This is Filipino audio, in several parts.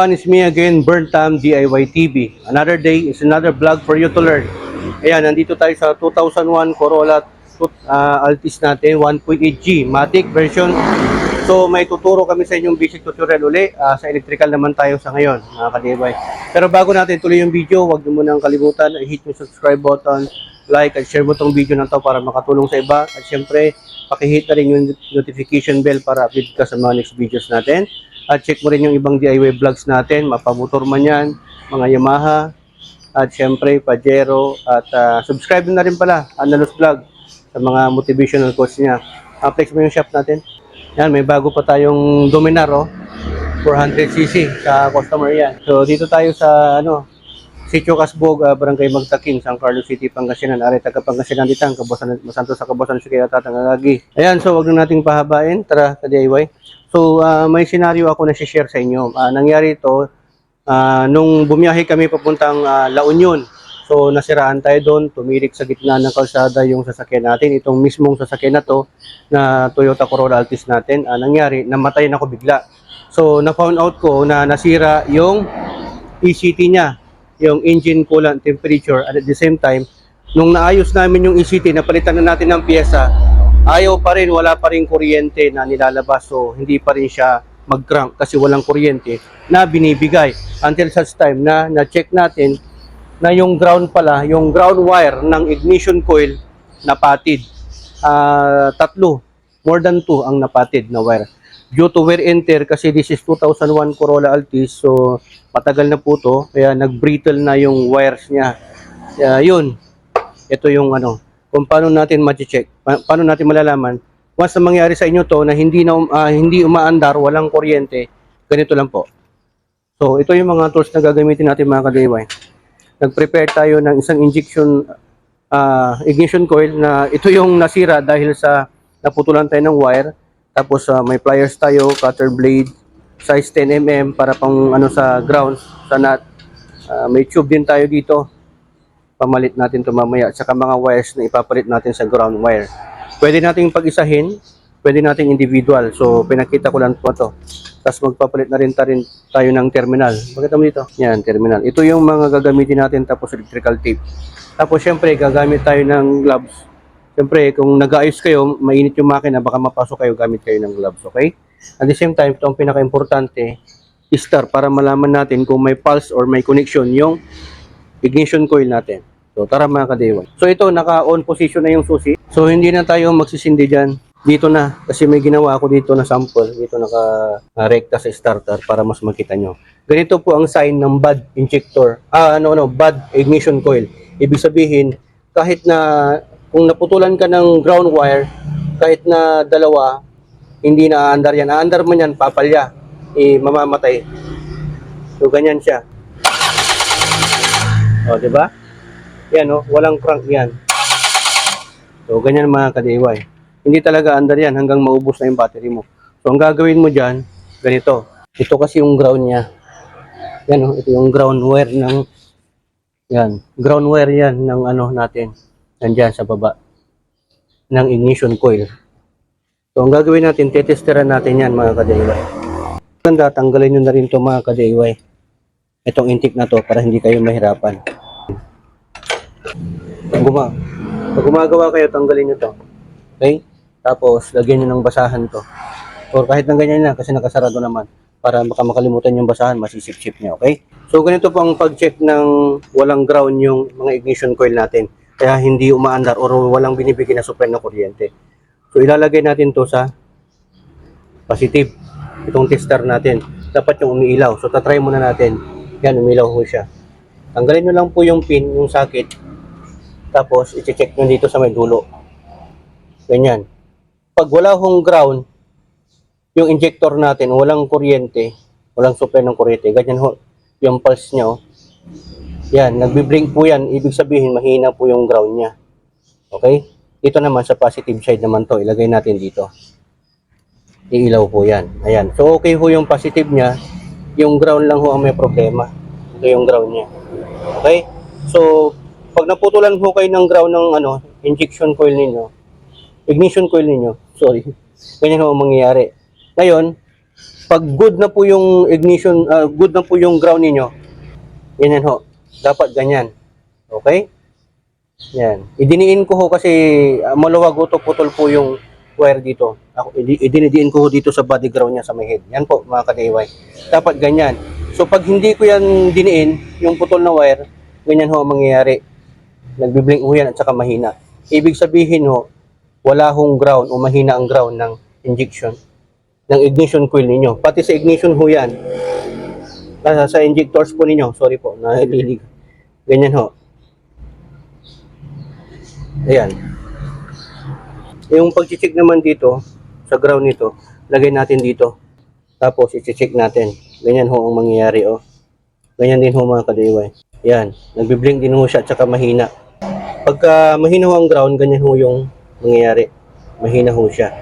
It's me again, Burntam DIY TV. Another day is another vlog for you to learn. Ayan, nandito tayo sa 2001 Corolla Altis natin, 1.8G Matic version. So may tuturo kami sa inyong basic tutorial uli. Sa electrical naman tayo sa ngayon, mga ka-DIY. Pero bago natin tuloy yung video, huwag niyo munang kalimutan, hit yung subscribe button, like at share mo tong video na to para makatulong sa iba. At syempre, pakihit na rin yung notification bell para update ka sa mga next videos natin. At check mo rin yung ibang DIY vlogs natin, mapamotor man yan, mga Yamaha, at syempre Pajero, at subscribe na rin pala, Analos Vlog, sa mga motivational quotes niya. Flex mo yung shop natin. Yan, may bago pa tayong Dominar, 400cc sa customer yan. So dito tayo sa Sitio Casbog, Barangay Magtakin, San Carlos City, Pangasinan. Are taga Pangasinan dito, masanto sa Kabusan si Kaya Tatang Agagi. Ayan, so wag na nating pahabain. Tara, ka-DIY. So may senaryo ako na share sa inyo. Nangyari ito nung bumiyahe kami papuntang La Union. So nasiraan tayo doon, tumirik sa gitna ng kalsada yung sasakyan natin. Itong mismong sasakyan na to, na Toyota Corolla Altis natin. Nangyari, namatay na ako bigla. So na-found out ko na nasira yung ECT niya, yung engine coolant temperature, at at the same time, nung naayos namin yung ECT, napalitan na natin ng pyesa, ayaw pa rin, wala pa rin kuryente na nilalabas, so hindi pa rin siya mag-crank kasi walang kuryente na binibigay. Until such time na na-check natin na yung ground pala, yung ground wire ng ignition coil napatid. Tatlo, more than 2 ang napatid na wire. Due to wear and tear, kasi this is 2001 Corolla Altis, so matagal na po to, kaya nag-brittle na yung wires niya. Yun, ito yung kung paano natin ma-check, paano natin malalaman. Once na mangyari sa inyo to na hindi umaandar, walang kuryente, ganito lang po. So ito yung mga tools na gagamitin natin, mga ka-DIY. Nag-prepare tayo ng isang ignition coil na ito yung nasira dahil sa naputulan tayo ng wire. Tapos may pliers tayo, cutter blade, size 10mm para pang sa ground, sa nut. May tube din tayo dito. Pamalit natin ito mamaya. At saka mga wires na ipapalit natin sa ground wire. Pwede nating pag-isahin, pwede nating individual. So pinakita ko lang po ito. Tapos magpapalit na rin tayo ng terminal. Pakita mo dito. Yan, terminal. Ito yung mga gagamitin natin, tapos electrical tape. Tapos syempre gagamit tayo ng gloves. Siyempre, kung nag-aayos kayo, mainit yung makina, baka mapasok kayo, gamit kayo ng gloves, okay? At the same time, ito ang pinaka-importante, start para malaman natin kung may pulse or may connection yung ignition coil natin. So, tara mga ka-DIY. So, ito, naka-on position na yung susi. So, hindi na tayo magsisindi dyan. Dito na, kasi may ginawa ako dito na sample. Dito naka-rekta sa starter para mas makita nyo. Ganito po ang sign ng bad injector. Bad ignition coil. Ibig sabihin, kahit na kung naputulan ka ng ground wire, kahit na dalawa, hindi na aandar yan. Aandar man yan, papalya. Mamamatay. So, ganyan siya. O, diba? Yan, walang crank yan. So, ganyan mga ka-DIY. Hindi talaga aandar yan hanggang maubos na yung battery mo. So, ang gagawin mo dyan, ganito. Ito kasi yung ground niya. Yan, ito yung ground wire ng, yan, ground wire yan ng natin. Nandyan sa baba ng ignition coil. So, ang gagawin natin, tetesteran natin yan mga ka-DIY. Ganda, tanggalin nyo na rin ito mga ka-DIY. Itong intake na to para hindi kayo mahirapan. Pag gumagawa kayo, tanggalin nyo to. Okay? Tapos, lagyan nyo ng basahan to. Or kahit nang ganyan na, kasi nakasarado naman. Para baka makalimutan yung basahan, masisip-sip nyo. Okay? So, ganito po ang pag-check ng walang ground yung mga ignition coil natin. Kaya hindi umaandar or walang binibigyan na supply na kuryente. So ilalagay natin to sa positive. Itong tester natin. Dapat yung umiilaw. So tatry muna natin. Yan, umiilaw ho siya. Tanggalin nyo lang po yung pin, yung socket. Tapos i-check nyo dito sa may dulo. Ganyan. Pag wala hong ground, yung injector natin, walang kuryente, walang supply ng kuryente. Ganyan ho, yung pulse niya. Yan, nagbi-blink po yan. Ibig sabihin, mahina po yung ground niya. Okay? Dito naman sa positive side naman to, ilagay natin dito. Iilaw po yan. Ayan. So okay ho yung positive niya. Yung ground lang ho ang may problema. Ito yung ground niya. Okay? So, pag naputulan ho kayo ng ground ng injection coil ninyo, ignition coil ninyo, sorry, ganyan ho ang mangyayari. Ngayon, pag good na po yung ignition, good na po yung ground ninyo, ganyan ho. Dapat ganyan. Okay? Yan. Idiniin ko ho kasi maluwag ho to, putol po yung wire dito. Ako, idinidiin ko ho dito sa body ground niya sa may head. Yan po mga ka-DIY. Dapat ganyan. So pag hindi ko yan diniin, yung putol na wire, ganyan ho ang mangyayari. Nagbiblink ho yan at saka mahina. Ibig sabihin ho, wala hong ground o mahina ang ground ng injection, ng ignition coil ninyo. Pati sa ignition ho yan. Sa injectors po ninyo, sorry po, nahililig. Ganyan ho. Ayan. Yung pag-check naman dito, sa ground nito, lagay natin dito. Tapos, i-check natin. Ganyan ho ang mangyayari, oh. Ganyan din ho mga ka-DIY. Yan. Nagbiblink din ho siya at saka mahina. Pagka mahina ho ang ground, ganyan ho yung mangyayari. Mahina ho siya.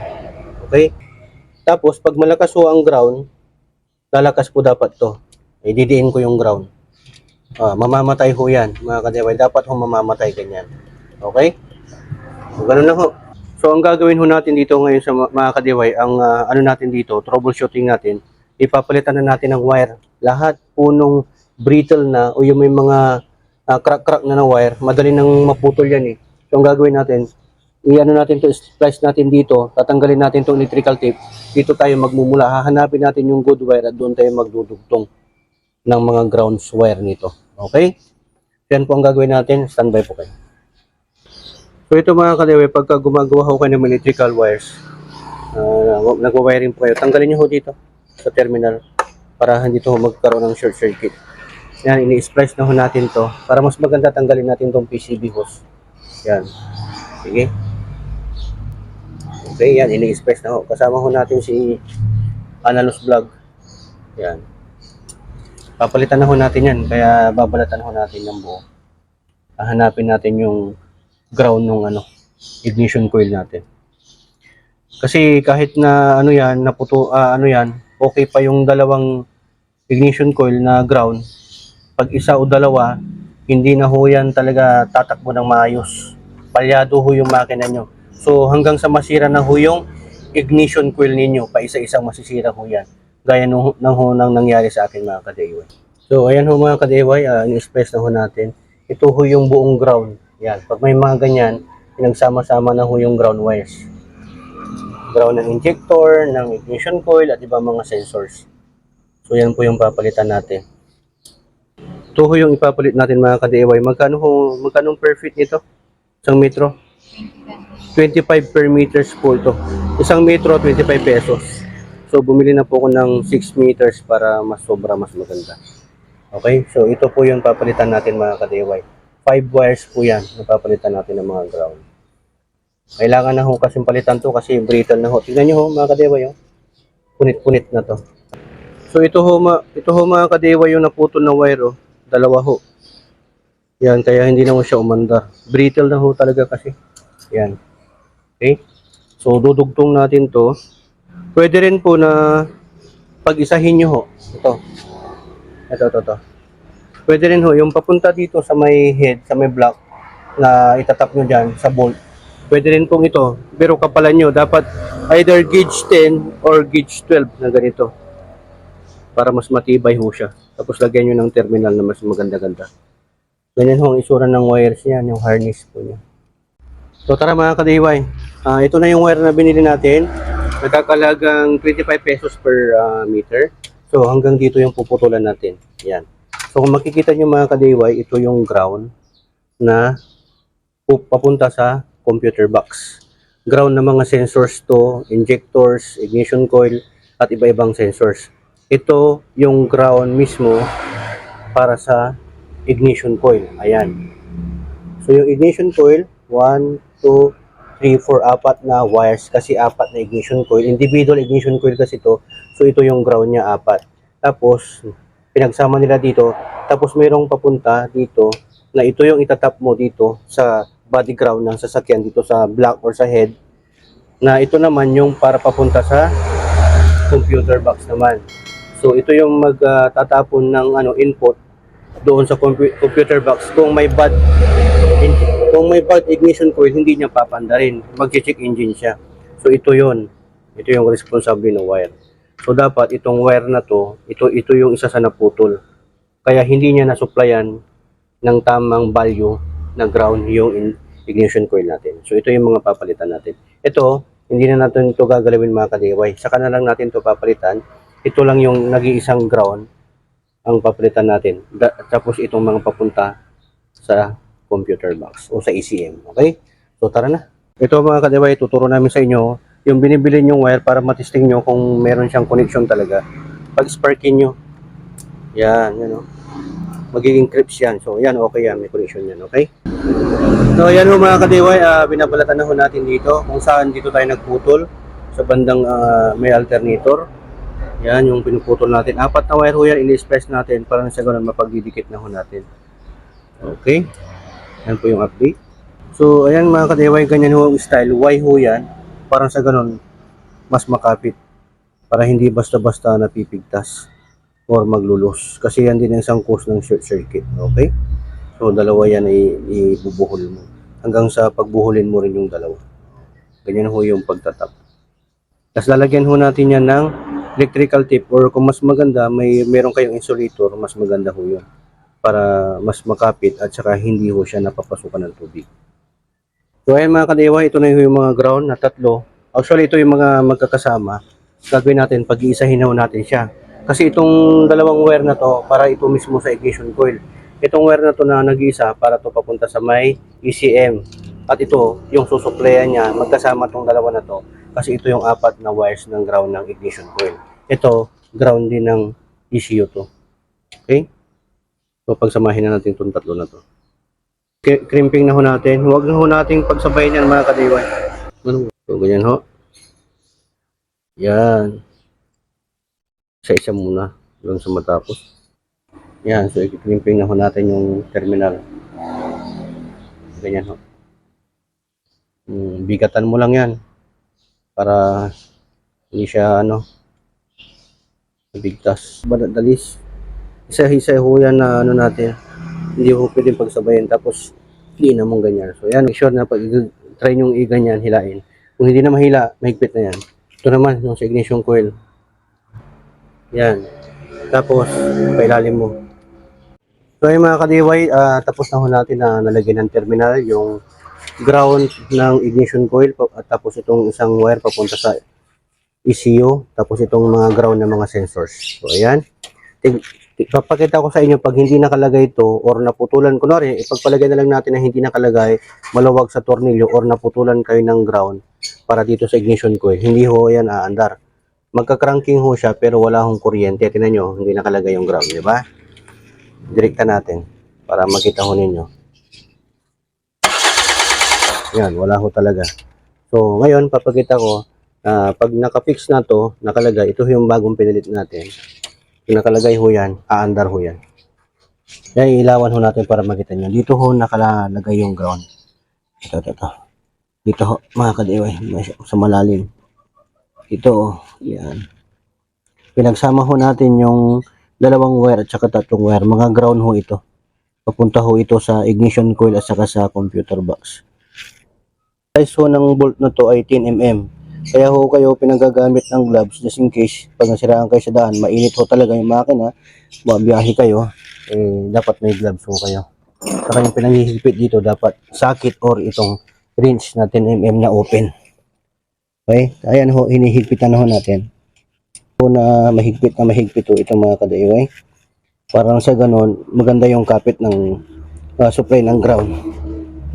Okay? Tapos, pag malakas ho ang ground, lalakas po dapat to. Ididiin ko yung ground. Mamamatay ho yan, mga ka-DIY. Dapat ho mamamatay ganyan. Okay? So, ganun lang ho. So, ang gagawin ho natin dito ngayon sa mga ka-DIY, ang natin dito, troubleshooting natin, ipapalitan na natin ng wire. Lahat po nung brittle na o yung may mga crack-crack na wire, madali nang maputol yan eh. So, ang gagawin natin, natin to, splice natin dito, tatanggalin natin itong electrical tape, dito tayo magmumula, hahanapin natin yung good wire at doon tayo magdudugtong ng mga grounds wire nito. Okay? Yan po ang gagawin natin, standby po kayo. So ito mga ka-DIY, pagka gumagawa ho kayo ng electrical wires, nagwa-wiring po kayo, tanggalin nyo ho dito sa terminal para hindi to magkaroon ng short circuit. Yan, ini-splice na ho natin to para mas maganda tanggalin natin tong PCB hose. Yan. Sige. Okay, yan, ini-splice na ho. Kasama ho natin si Analos Vlog. Yan. Papalitan na ho natin yan, kaya babalatan ho natin ng buo. Hahanapin natin yung ground ng ignition coil natin. Kasi kahit na okay pa yung dalawang ignition coil na ground, pag isa o dalawa, hindi na ho yan talaga tatakbo ng maayos. Palyado ho yung makina nyo. So hanggang sa masira na ho yung ignition coil ninyo, pa isa-isang masisira ho yan. Gaya nang nangyari sa akin mga ka-DIY. So ayan ho mga ka-DIY, in-express na ho natin. Ito ho yung buong ground. Yan. Pag may mga ganyan, pinagsama-sama na ho yung ground wires. Ground ng injector, ng ignition coil, at iba mga sensors. So yan po yung papalitan natin. Ito ho yung ipapalit natin mga ka-DIY. Magkano per feet nito? Isang metro? 25 per meters po ito. Isang metro, 25 pesos. So bumili na po ako ng 6 meters para mas maganda. Okay? So ito po yung papalitan natin mga ka-DIY. 5 wires po yan, napapalitan natin ng mga ground. Kailangan na ho kasing palitan to kasi brittle na ho. Tingnan nyo ho mga ka-DIY, punit-punit na to. So ito ho mga ka-DIY yung naputol na wire, dalawa ho. Yan, kaya hindi na ho siya umandar. Brittle na ho talaga kasi. Yan. Okay? So dudugtong natin to. Pwede rin po na pag-isahin nyo ho. Ito. Pwede rin ho, yung papunta dito sa may head, sa may block, na itatap nyo dyan sa bolt. Pwede rin pong ito, pero kapalan nyo, dapat either gauge 10 or gauge 12 na ganito. Para mas matibay ho siya. Tapos lagyan nyo ng terminal na mas maganda-ganda. Ganyan ho ang isura ng wires niya, yung harness po niya. So tara mga ka-DIY, ito na yung wire na binili natin. Nagkakalagang 25 pesos per meter. So hanggang dito yung puputulan natin. Yan. So kung makikita nyo mga ka-DIY, ito yung ground na papunta sa computer box. Ground ng mga sensors to, injectors, ignition coil, at iba-ibang sensors. Ito yung ground mismo para sa ignition coil. Ayan. So yung ignition coil, 1, 2, 3, 4, 4 na wires kasi 4 na ignition coil. Individual ignition coil kasi ito. So ito yung ground niya, 4. Tapos pinagsama nila dito, tapos mayroong papunta dito na ito yung itatap mo dito sa body ground ng sasakyan dito sa block or sa head, na ito naman yung para papunta sa computer box naman. So ito yung magtatapon ng input doon sa computer box. Kung may bad ignition coil, hindi niya papandarin, mag-check engine siya. So ito yung responsable ng wire. So dapat itong wire na to, ito yung isa sa naputol. Kaya hindi niya nasupplyan ng tamang value na ground yung ignition coil natin. So ito yung mga papalitan natin. Ito, hindi na natin ito gagalawin mga ka-DIY. Saka na lang natin ito papalitan. Ito lang yung nag-iisang ground ang papalitan natin. Tapos itong mga papunta sa computer box o sa ECM. Okay? So tara na. Ito mga ka-DIY, tuturo namin sa inyo yung binibili nyong wire para matesting nyo kung meron siyang connection talaga. Pag sparkin nyo, yan o. Magiging clips yan. So yan, okay yan, may connection yan. Okay? So yan ho mga ka-DIY, binabalatan na ho natin dito kung saan dito tayo nagputol sa bandang may alternator. Yan yung pinuputol natin. 4 na wire ho yan, ini-splice natin para sa ganun mapagdidikit na ho natin. Okay? Yan po yung update. So ayan mga ka-DIY, ganyan ho ang style. Y ho yan, parang sa ganun mas makapit para hindi basta-basta napipigtas or maglulus. Kasi yan din ang isang cause ng short circuit. Okay? So dalawa yan ay ibubuhol mo. Hanggang sa pagbuhulin mo rin yung dalawa. Ganyan ho yung pagtatap. Tapos lalagyan ho natin yan ng electrical tape or kung mas maganda, meron kayong insulator, mas maganda ho yun. Para mas makapit at saka hindi ho siya napapasukan ng tubig. So ayan mga ka-DIY, ito na yung mga ground na tatlo. Actually ito yung mga magkakasama. Gagawin natin, pag-iisahin ho natin siya. Kasi itong dalawang wire na to, para ito mismo sa ignition coil. Itong wire na to na nag-iisa, para to papunta sa may ECM. At ito, yung susuplayan niya, magkasama tong dalawa na to. Kasi ito yung 4 na wires ng ground ng ignition coil. Ito, ground din ng ECU to. Okay? So pagsamahin na natin itong tatlo na to. Crimping na ho natin. Huwag na ho nating pagsabayin yan mga ka-DIY. So ganyan ho. Yan. Isa-isa muna. Hanggang sa matapos. Yan. So i-crimping na ho natin yung terminal. Ganyan ho. Bigatan mo lang yan. Para hindi siya bigtas. Dalis. Isa-isa ho yan na natin. Hindi ho pwedeng pagsabayin. Tapos hindi namang ganyan. So yan. Make sure na pag try nyong i-ganyan, hilain. Kung hindi na mahila, mahigpit na yan. Ito naman yung sa ignition coil. Yan. Tapos pailalim mo. So yung mga ka-DIY, tapos na ho natin na nalagyan ng terminal yung ground ng ignition coil at tapos itong isang wire papunta sa ECU, tapos itong mga ground ng mga sensors. So ayan. Papakita ko sa inyo pag hindi nakalagay ito or naputulan, kunwari ipagpalagay na lang natin na hindi nakalagay, maluwag sa tornilyo or naputulan kayo ng ground para dito sa ignition coil, hindi ho yan aandar. Magka-cranking ho siya pero wala hong kuryente. Tingnan nyo, hindi nakalagay yung ground, di ba? Direkta natin para makita ho ninyo. Yan, wala ho talaga. So ngayon papakita ko, pag nakafix na to, nakalagay, ito yung bagong pinilit natin. Kung nakalagay ho yan, aandar ho yan. Kaya ilawan ho natin para makita nyo. Dito ho nakalagay yung ground. Ito. Dito ho, mga ka-DIY, sa malalim. Ito ho, yan. Pinagsama ho natin yung dalawang wire at saka tatlong wire. Mga ground ho ito. Papunta ho ito sa ignition coil at saka sa computer box. Size ho ng bolt na to ay 10 mm. Kaya ho kayo pinagagamit ng gloves just in case pag nasiraan kayo sa daan, mainit ho talaga yung makina, mabiyahe kayo, dapat may gloves ho kayo. Saka yung pinanghihigpit dito, dapat socket or itong wrench na 10 mm na open. Okay? Ayan ho, hinihigpitan na ho natin. Po na mahigpit ho itong mga ka-DIY. Parang sa ganon, maganda yung kapit ng supply ng ground.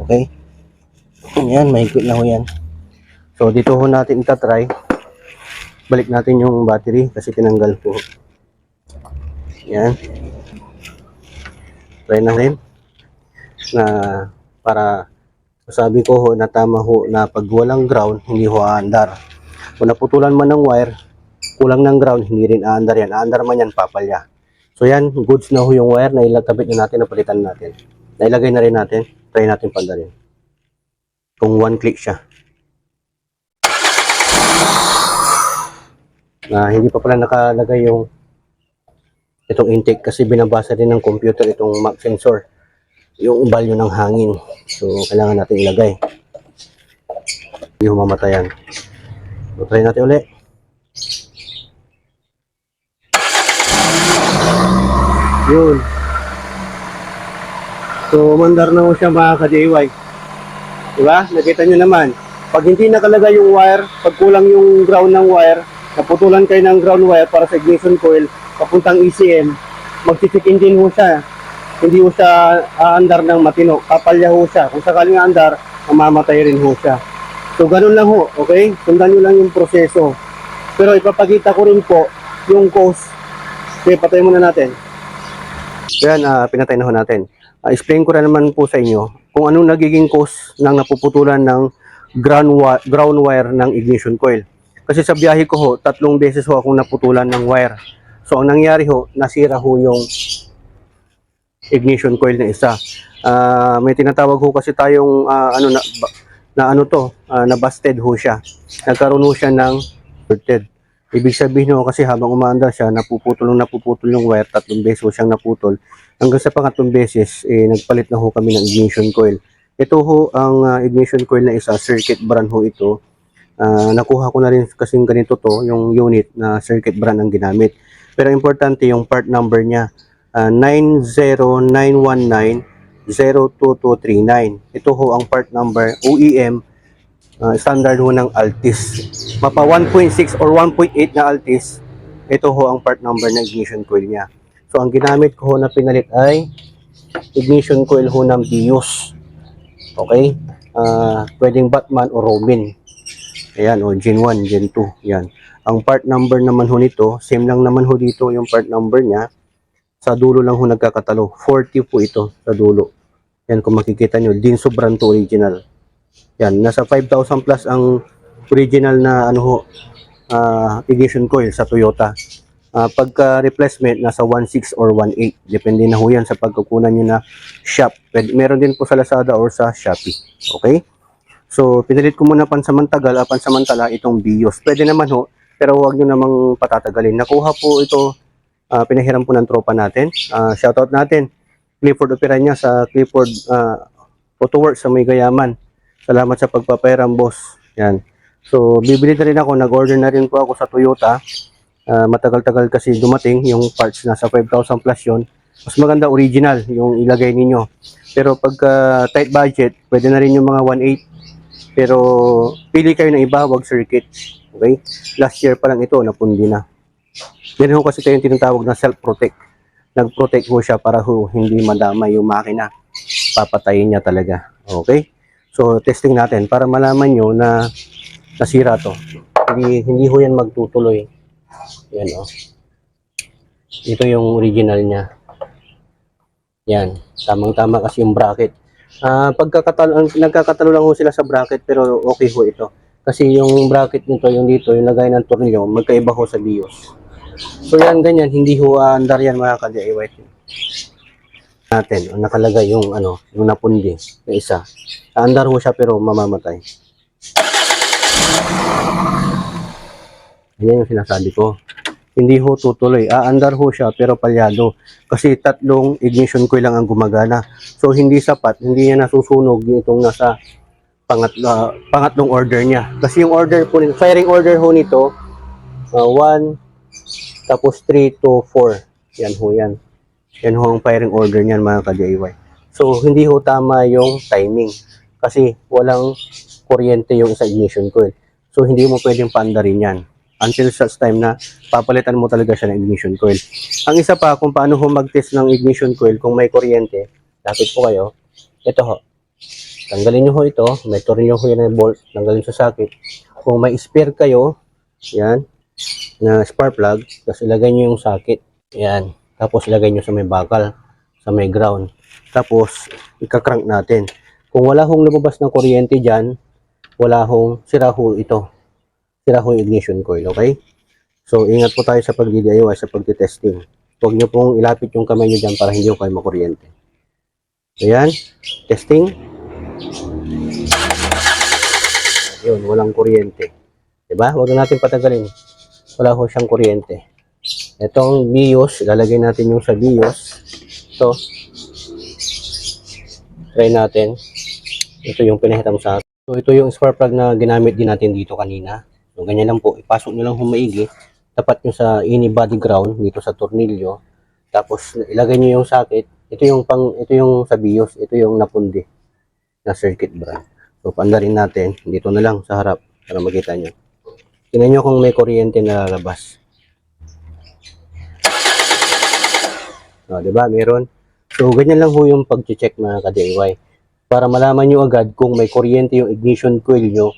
Okay? Ayan, mahigpit na ho yan. So dito ho natin itatry. Balik natin yung battery kasi tinanggal po. Yan. Try na rin. Na para sabi ko ho na tama ho na pag walang ground hindi ho aandar. Kung naputulan man ng wire, kulang ng ground, hindi rin aandar yan. Aandar man yan, papalya. So yan, goods na ho yung wire na ilagkabit na natin, napalitan natin. Nailagay na rin natin. Try natin pandarin. kung one click siya. Hindi pa pala nakalagay yung itong intake kasi binabasa din ng computer itong map sensor, yung value ng hangin. So, kailangan natin ilagay. Hindi humamatayan. So, try natin ulit. Yun. So, umandar na ho siya mga ka-DIY. Diba? Nakita nyo naman. Pag hindi nakalagay yung wire, pag kulang yung ground ng wire, naputulan kayo ng ground wire para sa ignition coil, papuntang ECM, mag-check-in din ho siya. Hindi ho siya aandar ng matino. Kapalya ho siya. Kung sakaling aandar, mamamatay rin ho siya. So, ganun lang ho. Okay? Sundan nyo lang yung proseso. Pero ipapakita ko rin po yung cause. Okay, patay muna natin. Yan, pinatay na ho natin. Explain ko na naman po sa inyo kung anong nagiging cause ng napuputulan ng ground wire ng ignition coil. Kasi sa biyahe ko ho, 3 beses ho akong naputulan ng wire. So, ang nangyari ho, nasira ho yung ignition coil na isa. May tinatawag ho kasi tayong na busted ho siya. Nagkaroon ho siya ng shorted. Ibig sabihin ho kasi habang umaandar siya, napuputol yung wire, 3 beses ho siyang naputol. Hanggang sa pangatlong beses, nagpalit na ho kami ng ignition coil. Ito ho ang ignition coil na isa, circuit brand ho ito. Nakuha ko na rin kasing ganito to, yung unit na circuit brand ang ginamit. Pero importante yung part number niya, 90919-02239. Ito ho ang part number, OEM, standard ho ng Altis. Mapa 1.6 or 1.8 na Altis, ito ho ang part number ng ignition coil niya. So, ang ginamit ko ho na pinalit ay ignition coil ho ng Bios. Okay? Pwedeng Batman o Robin. Ayan, o Gen 1, Gen 2. Yan. Ang part number naman ho nito, same lang naman ho dito yung part number niya. Sa dulo lang ho nagkakatalo. 40 po ito sa dulo. Yan, kung makikita nyo, din sobrang to original. Yan, nasa 5,000 plus ang original na ignition coil sa Toyota. Pagka replacement, nasa 1.6 or 1.8. Depende na ho yan sa pagkukunan nyo na shop. Meron din po sa Lazada or sa Shopee. Okay? So, pinilit ko muna pansamantala itong Bios. Pwede naman ho, pero huwag nyo namang patatagalin. Nakuha po ito, pinahiram po ng tropa natin. Shoutout natin, Clifford Operanya sa Clifford Auto Works sa May Gayaman. Salamat sa pagpapahiram, boss. Yan. So, bibili na rin ako. Nag-order na rin po ako sa Toyota. Matagal-tagal kasi dumating yung parts, nasa 5,000 plus yun. Mas maganda original yung ilagay ninyo. Pero pagka tight budget, pwede na rin yung mga 1.8. Pero pili kayo ng iba, wag circuit. Okay? Last year pa lang ito, napundi na. Yan ho kasi kayo yung tinatawag na self-protect. Nag-protect ho siya para ho hindi madamay yung makina. Papatayin niya talaga. Okay? So, testing natin para malaman nyo na nasira to. Hindi ho yan magtutuloy. Yan o. Ito yung original niya. Yan. Tamang-tama kasi yung bracket. Nagkakatalo lang ho sila sa bracket pero okay ho ito. Kasi yung bracket nito, yung dito, yung lagay ng tornilyo, magkaiba ho sa BIOS. So yan, ganyan. Hindi ho andar yan mga ka-DIY natin. Nakalagay yung yung napundi na isa. Andar ho siya pero mamamatay. Yan yung sinasabi ko. Hindi ho tutuloy. Aandar ho siya pero palyado. Kasi 3 ignition coil lang ang gumagana. So hindi sapat, hindi niya nasusunog itong nasa pangatlong order niya. Kasi yung order po, firing order ho nito, 1, tapos 3 to 4. Yan ho yan. Yan ho ang firing order niyan mga ka-DIY. So hindi ho tama yung timing. Kasi walang kuryente yung sa ignition coil. So hindi mo pwedeng paandarin yan. Until such time na papalitan mo talaga siya ng ignition coil. Ang isa pa, kung paano ho mag-test ng ignition coil kung may kuryente, lapit po kayo, ito ho. Tanggalin nyo ho ito, may tornilyo ho yan na bolt, tanggalin sa socket. Kung may spare kayo, yan, na spark plug, tapos ilagay nyo yung socket, yan. Tapos ilagay nyo sa may bakal, sa may ground. Tapos, ikakrank natin. Kung wala hong lumabas ng kuryente dyan, wala hong sira ho ito. Sira ho yung ignition coil, okay? So, ingat po tayo sa pag-DIY, sa pag-testing. Huwag nyo pong ilapit yung kamay nyo dyan para hindi kayo makuryente. Ayan, testing. Yun, walang kuryente. Diba? Huwag na natin patagalin. Wala ho siyang kuryente. Itong BIOS, ilalagay natin yung sa BIOS. Ito. Try natin. Ito yung pinahiram sa akin. So, ito yung spark plug na ginamit din natin dito kanina. So, ganyan lang po. Ipasok nyo lang humaigi. Tapat nyo sa any body ground dito sa tornilyo. Tapos, ilagay nyo yung socket. Ito yung sa BIOS. Ito yung napundi na circuit brand. So, paandarin natin. Dito na lang sa harap para makita nyo. Tingnan nyo kung may kuryente na lalabas. O, diba? Meron. So, ganyan lang ho yung pag-check mga ka-DIY. Para malaman nyo agad kung may kuryente yung ignition coil nyo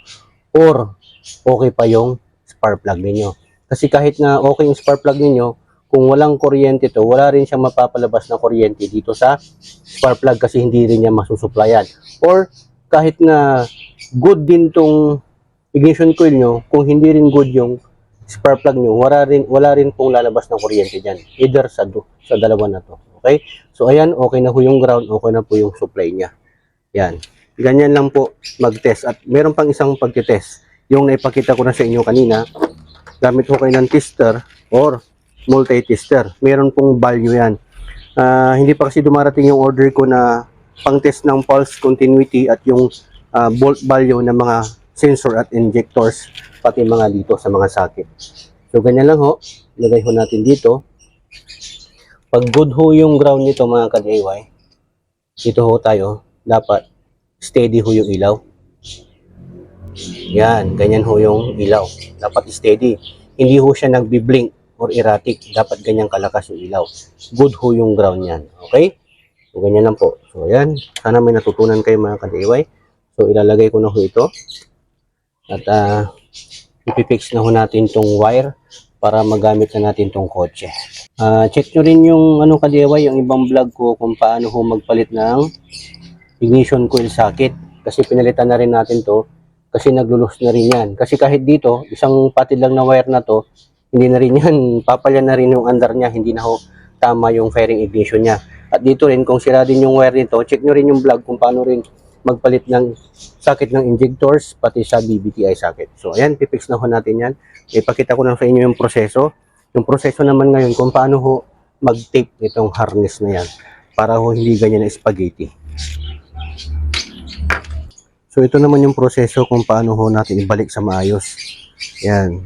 or okay pa yung spark plug ninyo. Kasi kahit na okay yung spark plug ninyo, kung walang kuryente to, wala rin siyang mapapalabas na kuryente dito sa spark plug kasi hindi rin niya masusuplayan. Or kahit na good din tong ignition coil nyo, kung hindi rin good yung spark plug nyo, wala rin pong lalabas ng kuryente dyan. Either sa dalawa na to. Okay? So ayan, okay na po yung ground, okay na po yung supply niya. Yan. Ganyan lang po mag-test. At meron pang isang pagtitest. Yung naipakita ko na sa inyo kanina, gamit ko kayo ng tester or multi-tester. Meron pong value yan. Hindi pa kasi dumarating yung order ko na pang-test ng pulse continuity at yung volt value ng mga sensor at injectors, pati mga dito sa mga socket. So, ganyan lang ho. Lagay ho natin dito. Pag good ho yung ground nito mga ka-DIY, dito ho tayo, dapat steady ho yung ilaw. Yan, ganyan ho yung ilaw. Dapat steady. Hindi ho siya nagbi-blink or erratic. Dapat ganyan kalakas yung ilaw. Good ho yung ground yan. Okay? So, ganyan lang po. So, ayan. Sana may natutunan kayo mga ka-DIY. So, ilalagay ko na ho ito. At, ipifix na ho natin tong wire para magamit na natin tong kotse. Check nyo rin yung ka-DIY, yung ibang vlog ko kung paano ho magpalit ng ignition coil socket. Kasi pinalitan na rin natin to. Kasi naglulus na rin yan. Kasi kahit dito, isang patid lang na wire na to, hindi na rin yan, papalyan na rin yung andar niya. Hindi na ho tama yung firing ignition niya. At dito rin, kung sira din yung wire nito, check nyo rin yung vlog kung paano rin magpalit ng socket ng injectors, pati sa BBTI socket. So, ayan, pipix na ho natin yan. Ipakita ko lang sa inyo yung proseso. Yung proseso naman ngayon, kung paano ho mag-tape itong harness na yan. Para ho hindi ganyan na spaghetti. So, ito naman yung proseso kung paano ho natin ibalik sa maayos. Yan.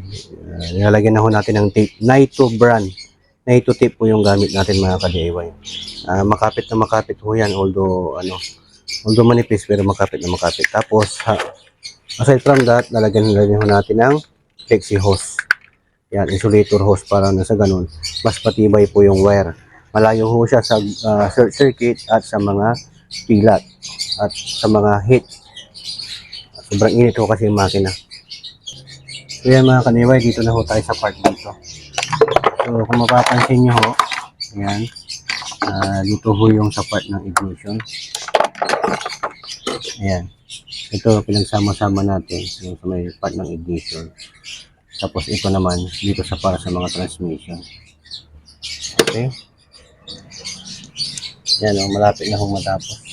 Nilalagyan na ho natin ng tape. Naito brand. Naito tape po yung gamit natin mga ka-DIY. Makapit na makapit ho yan. Although manipis, pero makapit na makapit. Tapos, aside from that, lalagyan ho natin ng flexi hose. Yan, insulator hose para na sa ganun. Mas patibay po yung wire. Malayo ho siya sa short circuit at sa mga pilat at sa mga heat. Sobrang init ho kasi yung makina. So yan mga ka-DIY, dito na ho tayo sa part dito. So kung mapapansin nyo ho, ayan, dito ho yung sa part ng ignition. Ayan. Ito, pinagsama-sama natin yung sa may part ng ignition. Tapos ito naman, dito sa para sa mga transmission. Okay. Yan o, malapit na hong matapos.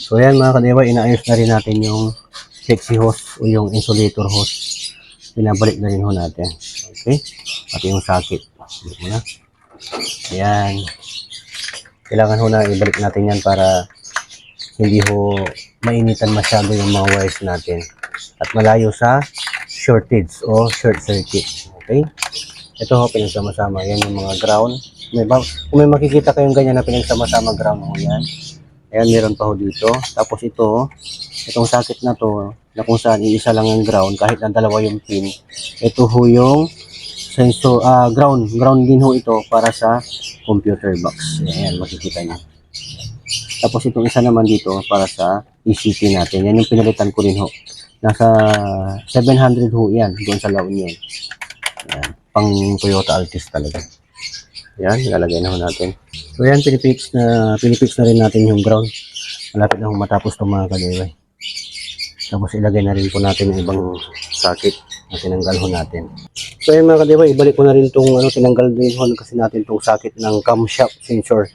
So yan mga ka-DIY, inaayos na rin natin yung flexi hose o yung insulator hose. Pinabalik na rin ho natin. Okay. Pati yung socket. Dito na. Ayan. Kailangan ho na ibalik natin yan para hindi ho mainitan masyado yung mga wires natin. At malayo sa shortage o short circuit. Okay. Ito ho, pinagsama-sama. Yan yung mga ground. Kung may makikita kayong ganyan na pinagsama-sama ground ho yan. Ayan, meron pa ho dito. Tapos itong socket na to, na kung saan iisa lang yung ground, kahit na dalawa yung pin. Ito ho yung sensor, ground din ho ito para sa computer box. Ayan, makikita niyo. Tapos itong isa naman dito para sa ECP natin. Yan yung pinalitan ko rin ho. Nasa 700 ho yan, doon sa La Union. Ayan, pang Toyota Altis talaga. Yan, ilalagay na ho natin. So yan, pinipix na rin natin yung ground. Malapit na matapos itong mga ka-DIY. Tapos ilagay na rin po natin yung ibang socket na tinanggal ho natin. So yan mga ka-DIY, ibalik ko na rin itong tinanggal din ho kasi natin itong socket ng camshaft sensor.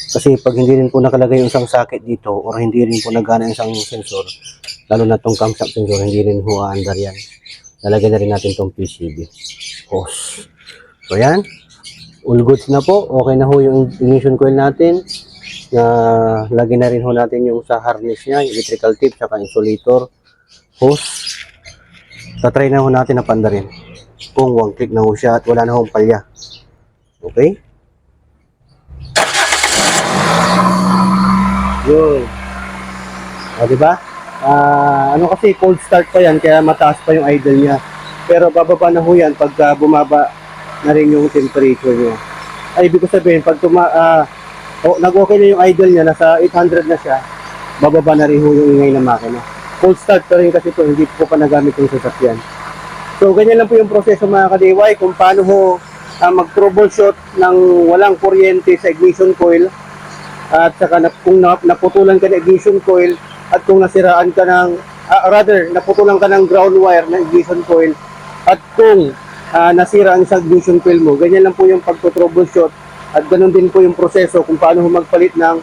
Kasi pag hindi rin po nakalagay yung isang socket dito or hindi rin po nagana yung isang sensor, lalo na tong camshaft sensor, hindi rin ho aandar yan. Lalagyan na rin natin tong PCB hose. So yan, all goods na po. Okay na ho yung ignition coil natin. Lagyan na rin ho natin yung sa harness niya, yung electrical tip, saka insulator hose. Tatry na ho natin na panda rin kung one click na ho siya at wala na hong palya. Okay? Yun. O, diba? Ano kasi, cold start pa yan, kaya mataas pa yung idle niya. Pero bababa na ho yan pag bumaba na rin yung temperature niya. Ay, ibig ko sabihin, pag nag-okay na yung idle niya, nasa 800 na siya, bababa na rin ho yung ingay ng makina. Cold start pa rin kasi ito, hindi po pa nagamit yung sasakyan. So, ganyan lang po yung proseso mga ka-DIY, kung paano ho mag-troubleshoot ng walang kuryente sa ignition coil. At saka kung naputulan ka ng ignition coil at kung nasiraan ka ng naputulan ka ng ground wire ng ignition coil at kung nasira ang isang ignition coil mo, ganyan lang po yung pagto-troubleshoot at ganun din po yung proseso kung paano magpalit ng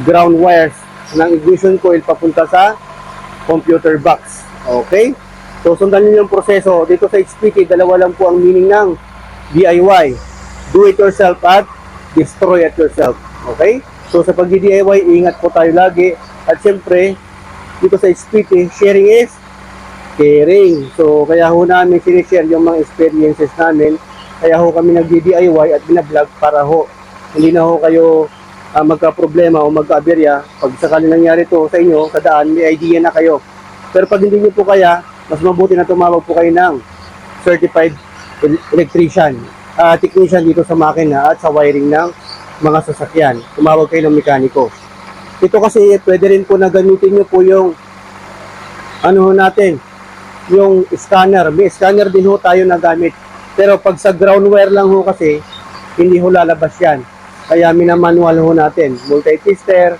ground wires ng ignition coil papunta sa computer box. Okay? So sundan niyo yung proseso. Dito sa HPT, dalawa lang po ang meaning ng DIY. Do it yourself at destroy it yourself. Okay? So sa pag-DIY, ingat po tayo lagi. At syempre, dito sa SPT, sharing is caring. So kaya ho namin sinishare yung mga experiences namin. Kaya ho kami nag-DIY at binablog para ho hindi na ho kayo magka-problema o magka-aberya. Pag sakali nangyari to sa inyo, sa daan, may idea na kayo. Pero pag hindi nyo po kaya, mas mabuti na tumawag po kayo ng certified electrician, technician dito sa makina at sa wiring ng mga sasakyan. Tumawag kayo ng mekaniko. Ito kasi pwede rin po na gamitin nyo po yung natin, yung scanner. May scanner din ho tayo na gamit. Pero pag sa ground wire lang ho kasi, hindi ho lalabas yan. Kaya minamanual ho natin. Multi-tester,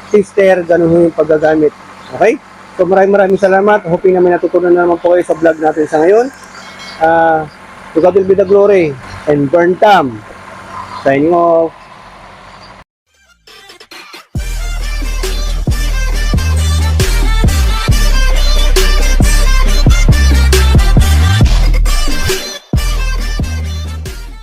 tester, ganun ho yung paggagamit. Okay? So maraming salamat. Hoping na may natutunan na naman po kayo sa vlog natin sa ngayon. To God will be the glory. And burn tam. Signing off.